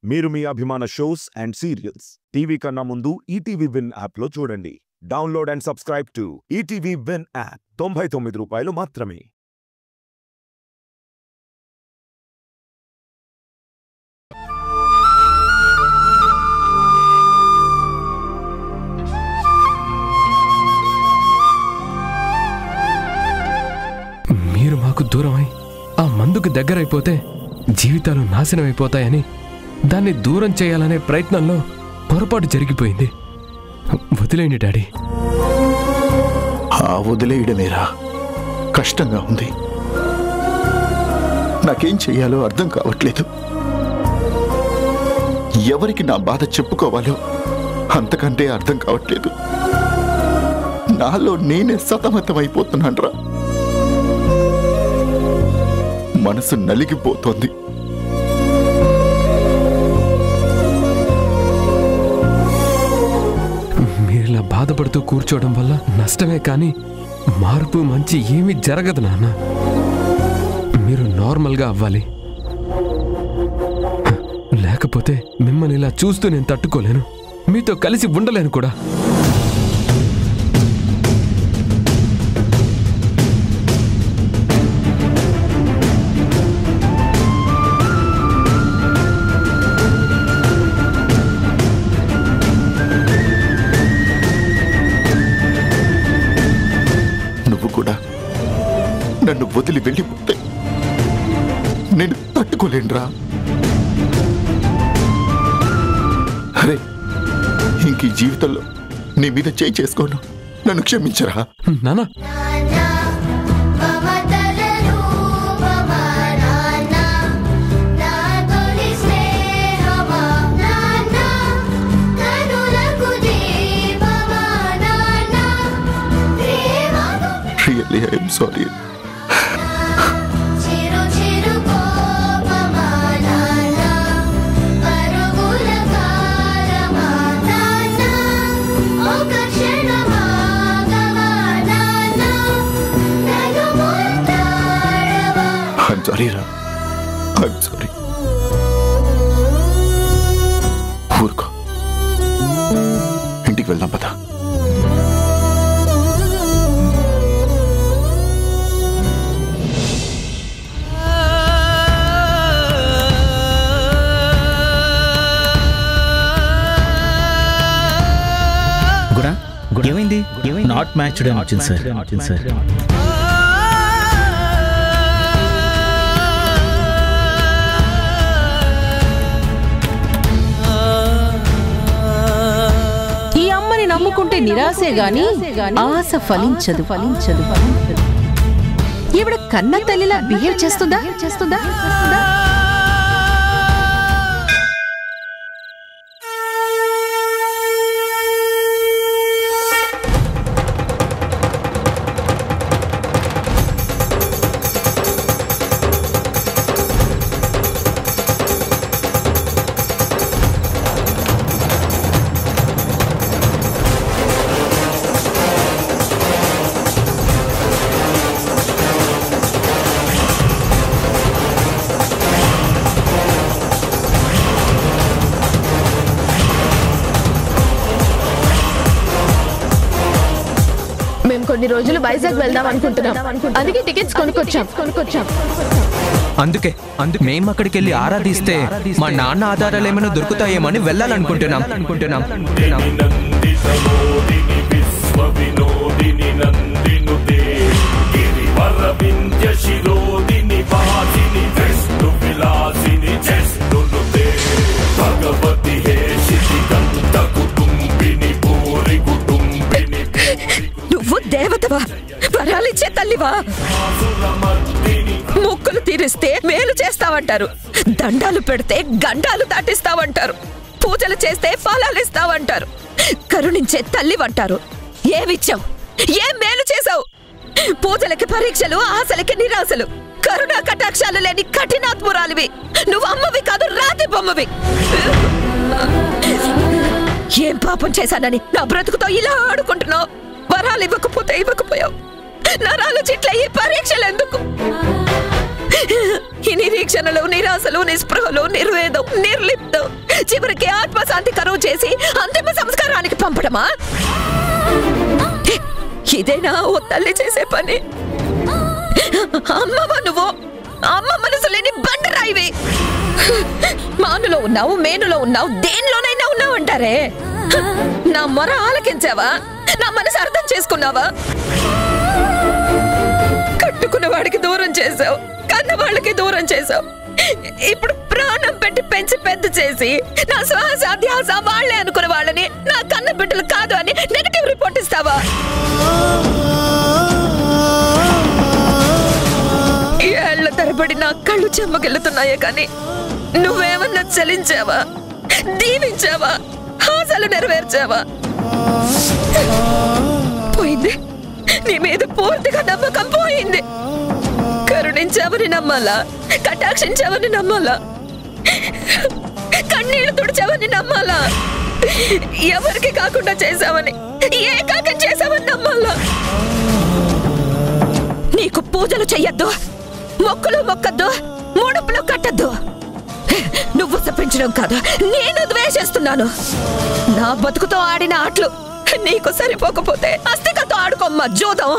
మీరు మీ అభిమాన shows and serials TV కన్నా ముందు ఈటీవీ విన్ యాప్లో చూడండి. Download and subscribe to ETV win app. 99 రూపాయలు మాత్రమే. మీరు మాకు దూరమై ఆ మందుకు దగ్గరైపోతే జీవితాలు నాశనమైపోతాయని దాన్ని దూరం చేయాలనే ప్రయత్నంలో పొరపాటు జరిగిపోయింది. వదిలేయండి డాడీ. ఆ వదిలేయడమేరా కష్టంగా ఉంది. నాకేం చెయ్యాలో అర్థం కావట్లేదు. ఎవరికి నా బాధ చెప్పుకోవాలో అంతకంటే అర్థం కావట్లేదు. నాలో నేనే సతమతమైపోతున్నాన్రా. మనసు నలిగిపోతోంది. మీరిలా బాధపడుతూ కూర్చోవడం వల్ల నష్టమే కానీ మార్పు మంచి ఏమీ జరగదు నాన్న. మీరు నార్మల్గా అవ్వాలి. లేకపోతే మిమ్మల్ని ఇలా చూస్తూ నేను తట్టుకోలేను. మీతో కలిసి ఉండలేను కూడా. నన్ను వదిలి వెళ్ళిపోతే నేను తట్టుకోలేనురా. అరే ఇంక ఈ జీవితంలో నీ మీద చేయి చేసుకోను. నన్ను క్షమించరా నానా. Really, I am sorry. I'm sorry, Ra. I'm sorry. ఊరుకో. ఇంటికి వెళ్దాం పద. ఏమైంది? నాట్ మ్యాచ్డ్ అని వచ్చింది సార్. ఈ అమ్మని నమ్ముకుంటే నిరాశే గాని ఆశ ఫలించదు. ఈవిడ కన్న తల్లిలా బిహేవ్ చేస్తుందా? కొన్ని రోజులు వైజాగ్ వెళ్దాం అనుకుంటున్నాం. అందుకే టికెట్స్ కొనుక్కొచ్చాం. అందుకే మేము అక్కడికి వెళ్ళి ఆరాధిస్తే మా నాన్న ఆధారాలు ఏమైనా దొరుకుతాయేమని వెళ్ళాలనుకుంటున్నాం. నువ్వు దేవతవా, వరాలిచ్చే తల్లివా? మొక్కులు తీరిస్తే మేలు చేస్తావంటారు, దండాలు పెడితే గండాలు దాటిస్తావంటారు, పూజలు చేస్తే ఫలాలు ఇస్తావంటారు, కరుణించే తల్లివంటారు. ఏమిచ్చావు? ఏం మేలు చేసావు? పూజలకి పరీక్షలు, ఆశలకి నిరాశలు, కరుణా కటాక్షాలు లేని కఠినాత్మురాలివి. నువ్వు అమ్మవి కాదు, రాతి బొమ్మవి. ఏం పాపం చేశానని నా బ్రతుకుతో ఇలా ఆడుకుంటున్నావు? వరాలు ఇవ్వకపోతే ఇవ్వకపోయావు. నరాలు చిట్ల ఈ పరీక్షలు ఎందుకు? ఈ నిరీక్షణలు, నిరాశలు, నిస్పృహలు, నిర్వేదం, నిర్లిప్తం, చివరికి ఆత్మశాంతి కరువు చేసి అంతిమ సంస్కారానికి పంపడమా? ఇదేనా ఓ తల్లి చేసే పని? అమ్మవా నువ్వు? అమ్మ మనసు లేని బండరాయివి. మానులో ఉన్నావు, మేనులో ఉన్నావు, దేనిలోనైనా ఉన్నావు అంటారే. నా మొర ఆలకించావా? నా మనసు అర్థం చేసుకున్నావా? కట్టుకున్న వాడికి దూరం చేసావు, కన్న వాళ్ళకి దూరం చేసావు. ఇప్పుడు ప్రాణం పెట్టి పెంచి పెద్ద చేసి నా శ్వాస ధ్యాస వాళ్లే అనుకున్న వాళ్ళని నా కన్న బిడ్డలు కాదు అని నెగటివ్ రిపోర్ట్ ఇస్తావా? ఏళ్ల తరబడి నా కళ్ళు చెమ్మగిల్లుతున్నాయే కానీ నువ్వేమన్నా చలించావా? దీవించావా? ఆశలు నెరవేర్చావా? పోయింది. నీ మీద పూర్తిగా నమ్మకం పోయింది. కరుణించావని నమ్మాలా? కటాక్షించావని నమ్మాలా? కన్నీళ్లు తుడిచావని నమ్మాలా? ఎవరికి కాకుండా చేశావని, ఏకాకం చేశావని నమ్మాలా? నీకు పూజలు చెయ్యొద్దు, మొక్కులు మొక్కద్దు, ముడుపులు కట్టద్దు. నువ్వు సపించడం కాదు, నేను ద్వేషిస్తున్నాను. నా బతుకుతో ఆడిన ఆటలు నీకు సరిపోకపోతే అస్థికతో ఆడుకోమ్మా జోదం.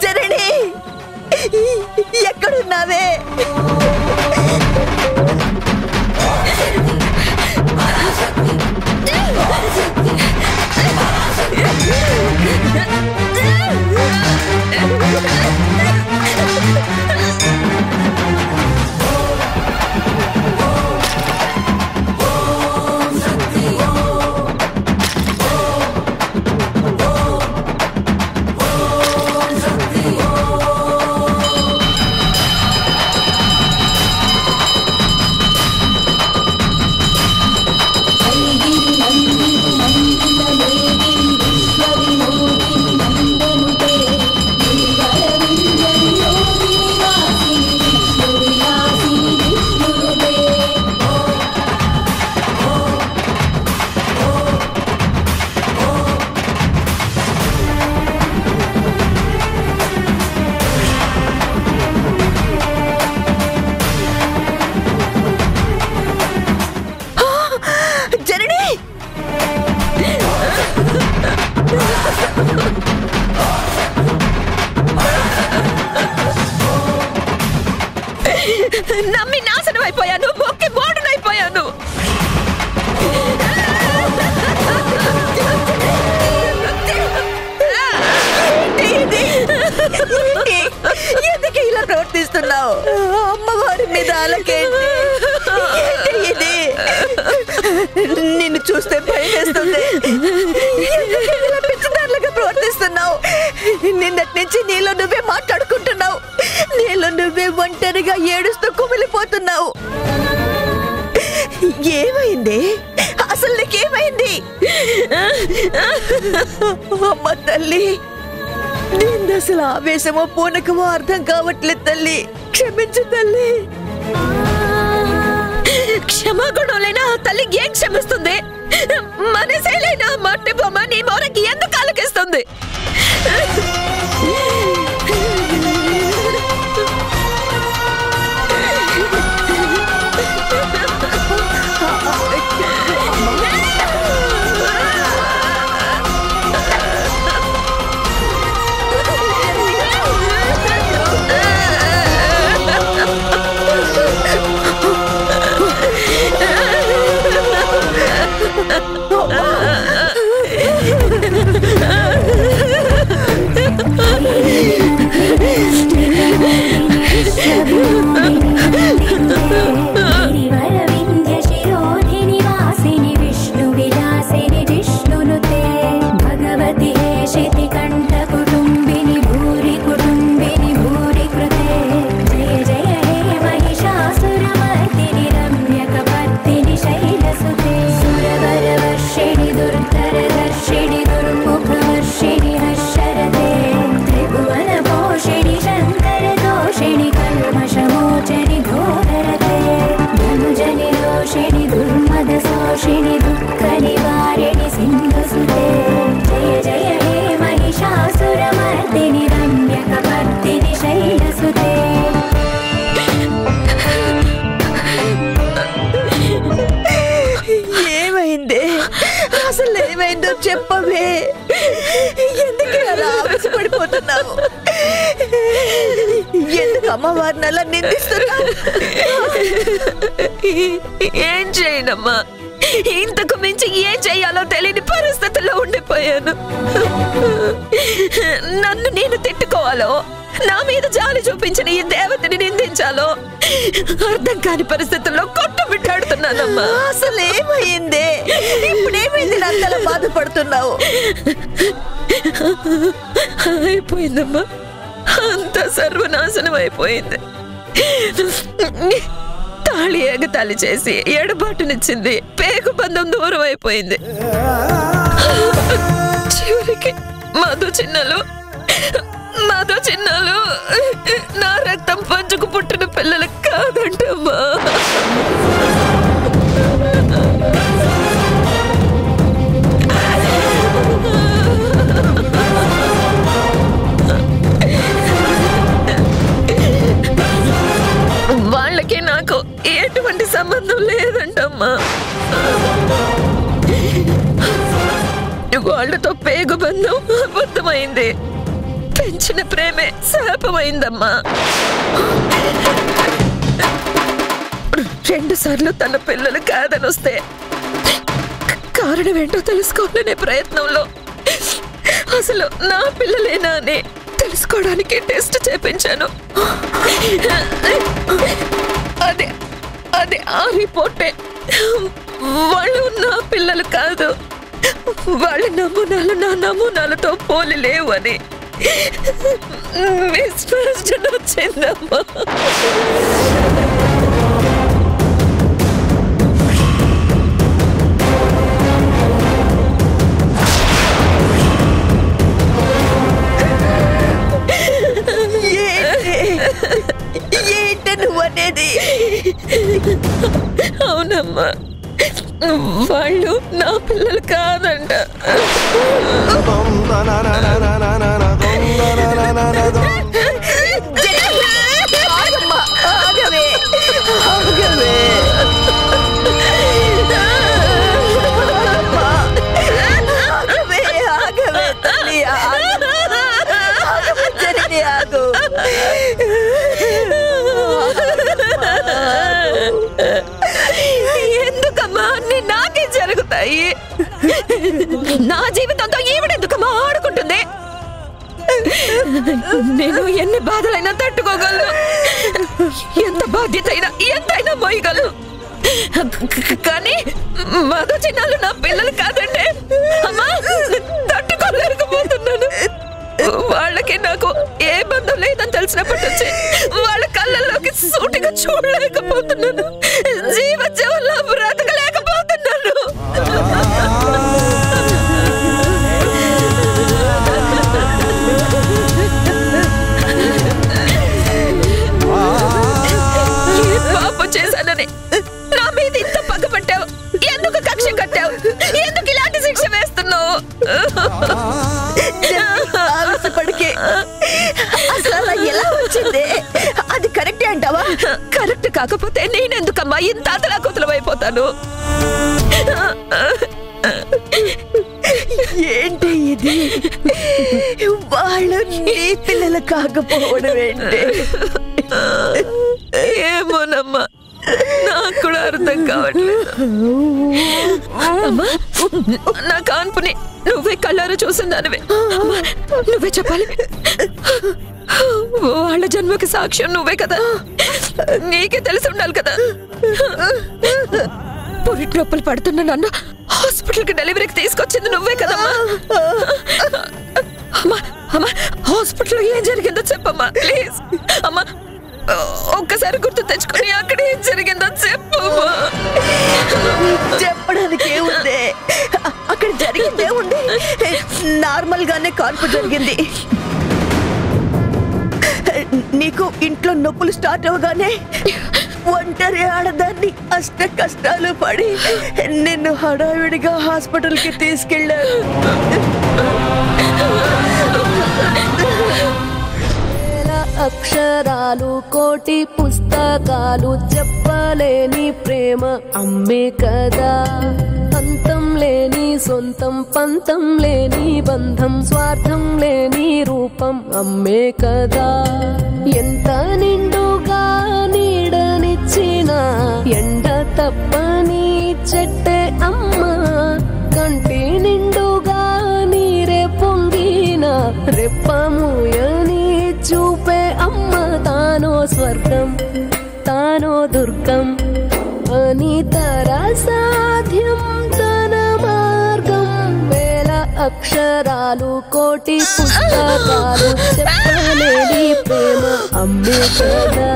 జరణి, ఎక్కడున్నావే? నమ్మి నాశనం అయిపోయాను, మొక్కి మోడునైపోయాను. ఎందుకు ఇలా ప్రవర్తిస్తున్నావు? అమ్మవారి మీద అలకేంటి? ఇది నిన్ను చూస్తే భయం వేస్తుంది. పిచ్చిదారులుగా ప్రవర్తిస్తున్నావు. నిన్నటి నుంచి నీలో నువ్వే మాట్లాడుకుంటున్నావు. నీలో నువ్వే ఒంటరిగా ఏడుస్తూ కుమిలిపోతున్నావు. ఏమైంది? అసలు నీకేమైంది? అమ్మ తల్లి, నిన్ను అసలు ఆవేశమో పూనకమో అర్థం కావట్లేదు తల్లి. క్షమించు తల్లి. క్షమాగుణంలైనా తల్లి ఏం క్షమిస్తుంది? మనసేలైనా మట్టి బొమ్మ నీ మోరకి ఎందుకు ఆలకిస్తుంది? दुर्मद सोषिणि दुःख బాధపడిపోతున్నావు? ఎందుకు అమ్మవారిని అలా నిందిస్తున్నావు? ఏం చేయనమ్మా, ఇంతకు మించి ఏం చెయ్యాలో తెలియని పరిస్థితుల్లో ఉండిపోయాను. నన్ను నేను తిట్టుకోవాలో, నా మీద జాలి చూపించిన ఈ దేవతని నిందించాలో అర్థం కాని పరిస్థితుల్లో కొట్టుమిట్టాడుతున్నానమ్మా. అసలు ఏమైంది? ఇప్పుడేమైంది అంతలా బాధపడుతున్నావు? అయిపోయిందమ్మా, అంత సర్వనాశనం అయిపోయింది. తాళి ఎగతాళి చేసి ఎడబాటునిచ్చింది, పేగు బంధం దూరం అయిపోయింది. చివరికి మధు చిన్నలు నా రక్తం పంచుకు పుట్టిన పిల్లలు కాదంటమ్మా. వాళ్ళకి నాకు ఎటువంటి సంబంధం లేదంటమ్మా. వాళ్ళతో పేగు బంధం అబద్ధమైంది, పెంచిన ప్రేమే శాపమైందమ్మా. 2 సార్లు తన పిల్లలు కాదని వస్తే కారణం ఏంటో తెలుసుకోవాలనే ప్రయత్నంలో అసలు నా పిల్లలేనా అని తెలుసుకోవడానికి టెస్ట్ చేపించాను. అదే ఆ రిపోర్టే వాళ్ళు నా పిల్లలు కాదు, వాళ్ళ నమూనాలు నా నమూనాలతో పోలి లేవు అని విశ్వాసం వచ్చిందమ్మా. ఏంటి నువ్వనేది? అవునమ్మా, వాళ్ళు నా పిల్లలు కాదంట. ఎందుకమ్మా అన్ని నాకే జరుగుతాయి? నా జీవితంతో ఈవిడెందుకమ్మా ఆడుకుంటుంది? నేను ఎన్ని బాధలైనా తట్టుకోగలను, ఎంత బాధ్యత అయినా ఎంతైనా మోయగలను. కానీ మధు చిన్నాలు నా పిల్లలు కాదంటే అమ్మా తట్టుకోలేకపోతున్నాను. వాళ్ళకి నాకు ఏ బంధం లేదని తెలిసినప్పటి నుంచి వాళ్ళ కళ్ళల్లోకి సూటిగా చూడలేకపోతున్నాను, జీవజీవంలా బ్రతకలేకపోతున్నాను. ఏ పాపం చేశానని నా మీద ఇంత పగపట్టావు? ఎందుకు కక్ష కట్టావు? ఎందుకు ఇలాంటి శిక్ష వేస్తున్నావు? అసలు ఎలా వచ్చింది? అది కరెక్టే అంటావా? కరెక్ట్ కాకపోతే నేనెందుకమ్మా ఇంత అతలాకుతలం అయిపోతాను? ఏంటి ఇది? వాళ్ళు నీ పిల్లలు కాకపోవడం ఏంటి? ఏమోనమ్మా, నాకు కూడా అర్థం కావట్లేదు. అమ్మా, నా కాన్పుని నువ్వే కళ్ళారు చూసిందానివే, నువ్వే చెప్పాలి. వాళ్ళ జన్మకి సాక్ష్యం నువ్వే కదా, నీకే తెలిసి ఉండాలి కదా. పురిటి నొప్పులు పడుతున్నా నన్ను హాస్పిటల్కి డెలివరీకి తీసుకొచ్చింది నువ్వే కదమ్మా. అమ్మా అమ్మా, హాస్పిటల్లో ఏం జరిగిందో చెప్పమ్మా ప్లీజ్. అమ్మా, ఒక్కసారి గుర్తు తెచ్చుకొని అక్కడ ఏం జరిగిందో చెప్పమ్మా. చెప్పడానికి ఏముంది? అక్కడ జరిగిందే ఉంది, నార్మల్ గానే కాన్పు జరిగింది. నీకు ఇంట్లో నొప్పులు స్టార్ట్ అవగానే ఒంటరి ఆడదాన్ని అష్ట కష్టాలు పడి నిన్ను హడావిడిగా హాస్పిటల్కి తీసుకెళ్ళారు. అక్షరాలు కోటి పుస్తకాలు చెప్పలేని ప్రేమ అమ్మే కదా అంతం లేని సొంతం పంతం లేని బంధం స్వార్థం లేని రూపం అమ్మే కదా ఎంత నిండుగా నీడనిచ్చిన ఎండ తప్పని చెట్టే అమ్మ కంటి నిండుగా నీరే పొంగిన రెప్పముయని చూపే అమ్మ తానో స్వర్గం తానో దుర్గం అని సాధ్యం తన మార్గం వేల అక్షరాలు కోటి పుస్తకాలు చెప్పలేని ప్రేమ అమ్మే కదా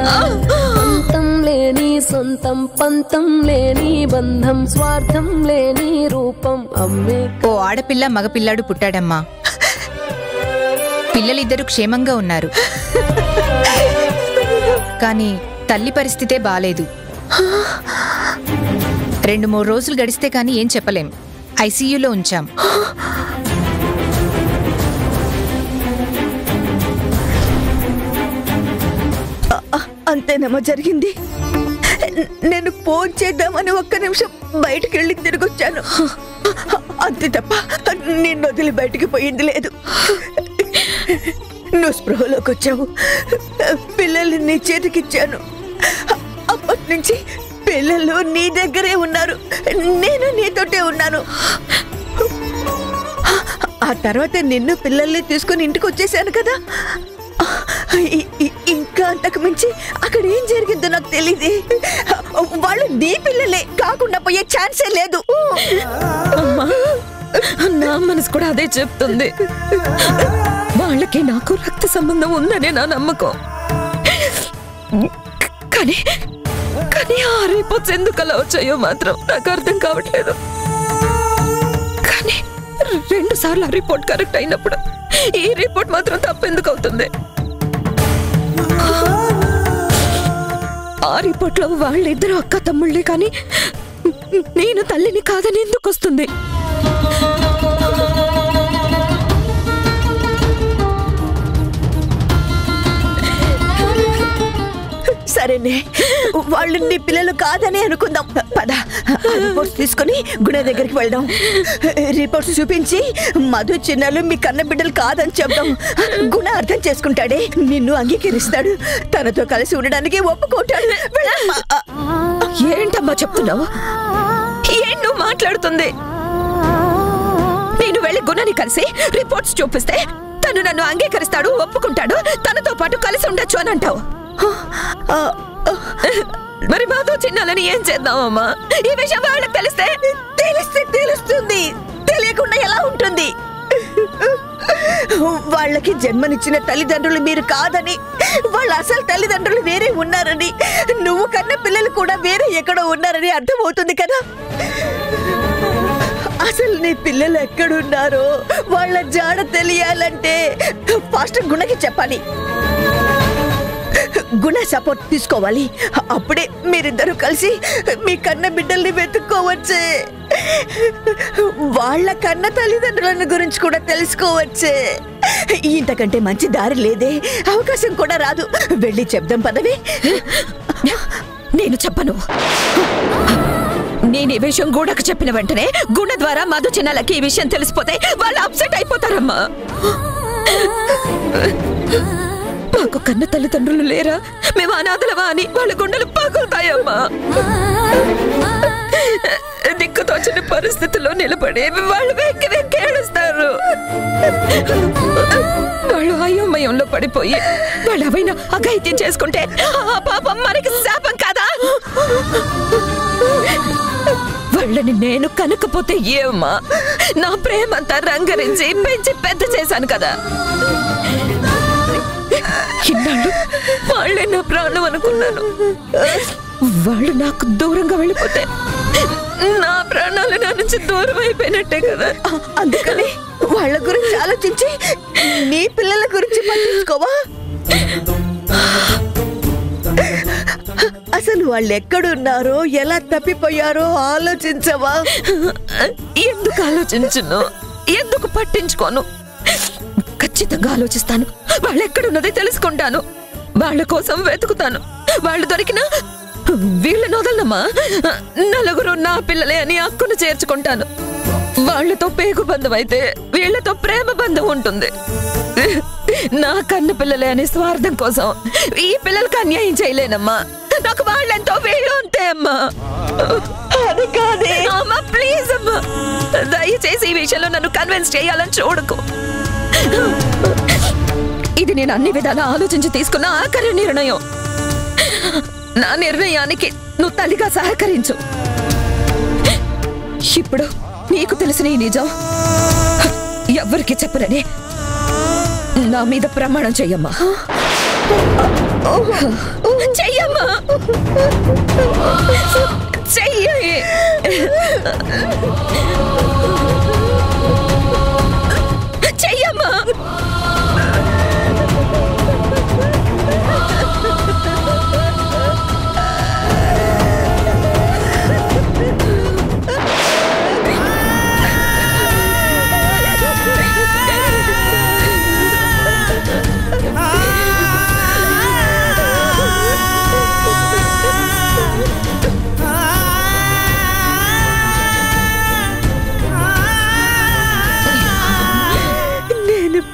అంతం లేని సొంతం పంతం లేని బంధం స్వార్థం లేని రూపం అమ్మే. ఓ ఆడపిల్ల మగపిల్లాడు పుట్టాడమ్మా. పిల్లలిద్దరూ క్షేమంగా ఉన్నారు. కానీ తల్లి పరిస్థితే బాలేదు. 2-3 రోజులు గడిస్తే కానీ ఏం చెప్పలేం. ఐసీయూలో ఉంచాం. అంతేనమ్మా జరిగింది. నేను ఫోన్ చేద్దామని ఒక్క నిమిషం బయటికి వెళ్ళి తిరిగొచ్చాను. అంతే తప్ప నిన్ను వదిలి బయటికి పోయింది లేదు. నువ్వు స్పృహలోకి వచ్చావు, పిల్లల్ని నీ చేతికిచ్చాను. అప్పటి నుంచి పిల్లలు నీ దగ్గరే ఉన్నారు, నేను నీతోటే ఉన్నాను. ఆ తర్వాత నిన్ను పిల్లల్ని తీసుకుని ఇంటికి వచ్చేసాను కదా. ఇంకా అంతకు మించి అక్కడ ఏం జరిగిందో నాకు తెలియదు. వాళ్ళు నీ పిల్లలే కాకుండా పోయే ఛాన్సే లేదు. నా మనసు కూడా అదే చెప్తుంది. వాళ్ళకి నాకు రక్త సంబంధం ఉందనే నా నమ్మకం. కానీ కానీ ఆ రిపోర్ట్స్ ఎందుకు అలా వచ్చాయో మాత్రం నాకు అర్థం కావట్లేదు. కానీ 2 సార్లు ఆ రిపోర్ట్ కరెక్ట్ అయినప్పుడు ఈ రిపోర్ట్ మాత్రం తప్పెందుకు అవుతుంది? ఆ రిపోర్ట్ లో వాళ్ళిద్దరు అక్క తమ్ముళ్ళే, కానీ నేను తల్లిని కాదని ఎందుకు వస్తుంది? సరేనే, వాళ్ళు నీ పిల్లలు కాదని అనుకుందాం. పద, రిపోర్ట్స్ తీసుకుని గుణ దగ్గరికి వెళ్దాం. రిపోర్ట్స్ చూపించి మధు చిన్నలు మీ కన్న బిడ్డలు కాదని చెప్దాం. గుణ అర్థం చేసుకుంటాడే, నిన్ను అంగీకరిస్తాడు, తనతో కలిసి ఉండడానికి ఒప్పుకుంటాడు. ఏంటమ్మా చెప్తున్నావు? ఏం నువ్వు మాట్లాడుతుంది? నేను వెళ్ళి గుణని కలిసి రిపోర్ట్స్ చూపిస్తే తను నన్ను అంగీకరిస్తాడు, ఒప్పుకుంటాడు, తనతో పాటు కలిసి ఉండొచ్చు అని అంటావు. మరి మాతో చిన్నాలని ఏం చేద్దామమ్మా? ఈ విషయం వాళ్ళకి తెలిస్తే తెలుస్తుంది, తెలియకుండా ఎలా ఉంటుంది? వాళ్ళకి జన్మనిచ్చిన తల్లిదండ్రులు మీరు కాదని, వాళ్ళ అసలు తల్లిదండ్రులు వేరే ఉన్నారని, నువ్వు కన్న పిల్లలు కూడా వేరే ఎక్కడో ఉన్నారని అర్థమవుతుంది కదా. అసలు నీ పిల్లలు ఎక్కడున్నారో వాళ్ళ జాడ తెలియాలంటే ఫస్ట్ గుణకి చెప్పాలి. గుణ సపోర్ట్ తీసుకోవాలి. అప్పుడే మీరిద్దరూ కలిసి మీ కన్న బిడ్డల్ని వెతుక్కోవచ్చే. వాళ్ళ కన్న తల్లిదండ్రులను గురించి కూడా తెలుసుకోవచ్చే. ఇంతకంటే మంచి దారి లేదే, అవకాశం కూడా రాదు. వెళ్ళి చెప్దాం పదవి. నేను చెప్పను. నేను ఈ విషయం గూడకు చెప్పిన వెంటనే గుణ ద్వారా మధు చిన్నలకి ఈ విషయం తెలిసిపోతే వాళ్ళు అప్సెట్ అయిపోతారమ్మా. మాకు కన్న తల్లిదండ్రులు లేరా, మేము అనాథలవా అని వాళ్ళ గుండెలు పగులుతాయమ్మా. దిక్కుతోచని పరిస్థితుల్లో నిలబడి వాళ్ళు వెక్కి వెక్కి ఏడుస్తారు. వాళ్ళు అయోమయంలో పడిపోయి వాళ్ళు అవైనా అఘాయిత్యం చేసుకుంటే ఆ పాపం మనకి శాపం కదా. వాళ్ళని నేను కనుకపోతే ఏమమ్మా? నా ప్రేమంతా రంగరించి పెంచి పెద్ద చేశాను కదా. ఇన్నాళ్ళు వాళ్ళే నా ప్రాణం అనుకున్నాను. వాళ్ళు నాకు దూరంగా వెళ్ళిపోతే నా ప్రాణాలు నా నుంచి దూరం అయిపోయినట్టే కదా. అందుకని వాళ్ళ గురించి ఆలోచించి నీ పిల్లల గురించి పట్టించుకోవా? అసలు వాళ్ళు ఎక్కడున్నారో, ఎలా తప్పిపోయారో ఆలోచించవా? ఎందుకు ఆలోచించను, ఎందుకు పట్టించుకోను? ఖచ్చితంగా ఆలోచిస్తాను. వాళ్ళు ఎక్కడున్నదో తెలుసుకుంటాను, వాళ్ళ కోసం వెతుకుతాను. వాళ్ళు దొరికినా వీళ్ళని వదలనమ్మా. నలుగురు నా పిల్లలే అని అక్కును చేర్చుకుంటాను. వాళ్లతో పేగు బంధం అయితే వీళ్లతో ప్రేమ బంధం ఉంటుంది. నా కన్న పిల్లలే అనే స్వార్థం కోసం ఈ పిల్లలకి అన్యాయం చేయలేనమ్మా. నాకు వాళ్ళెంతో వీళ్ళు అంతే అమ్మా. అది కాదే అమ్మా, ప్లీజ్ అమ్మా, దయచేసి ఈ విషయంలో నన్ను కన్విన్స్ చేయాలని చూడకు. ఇది నేను అన్ని విధాలా ఆలోచించి తీసుకున్న ఆఖరి నిర్ణయం. నా నిర్ణయానికి నువ్వు తల్లిగా సహకరించు. ఇప్పుడు నీకు తెలిసిన ఈ నిజం ఎవ్వరికి చెప్పనని నా మీద ప్రమాణం చెయ్యమ్మా. చెయ్యమ్మా, చెయ్యి. చెయ్యమ్మా.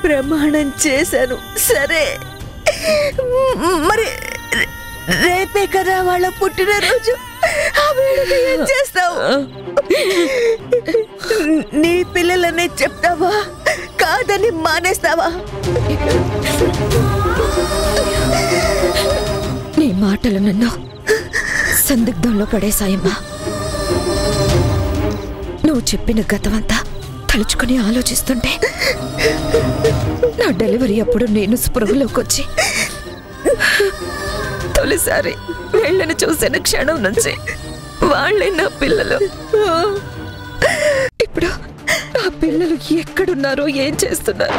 ప్రమాణం చేశాను సరే, మరి రేపే కదా వాళ్ళ పుట్టినరోజు. ఏం చేస్తావు? నీ పిల్లలనే చెప్తావా, కాదని మానేస్తావా? నీ మాటలు నన్ను సందిగ్ధంలో పడేశాయమ్మా. నువ్వు చెప్పిన గతమంతా తలుచుకుని ఆలోచిస్తుంటే నా డెలివరీ అప్పుడు నేను స్పృహలోకి వచ్చి తొలిసారి వీళ్ళని చూసిన క్షణం నుంచి వాళ్ళే నా పిల్లలు. ఇప్పుడు నా పిల్లలు ఎక్కడున్నారో, ఏం చేస్తున్నారు?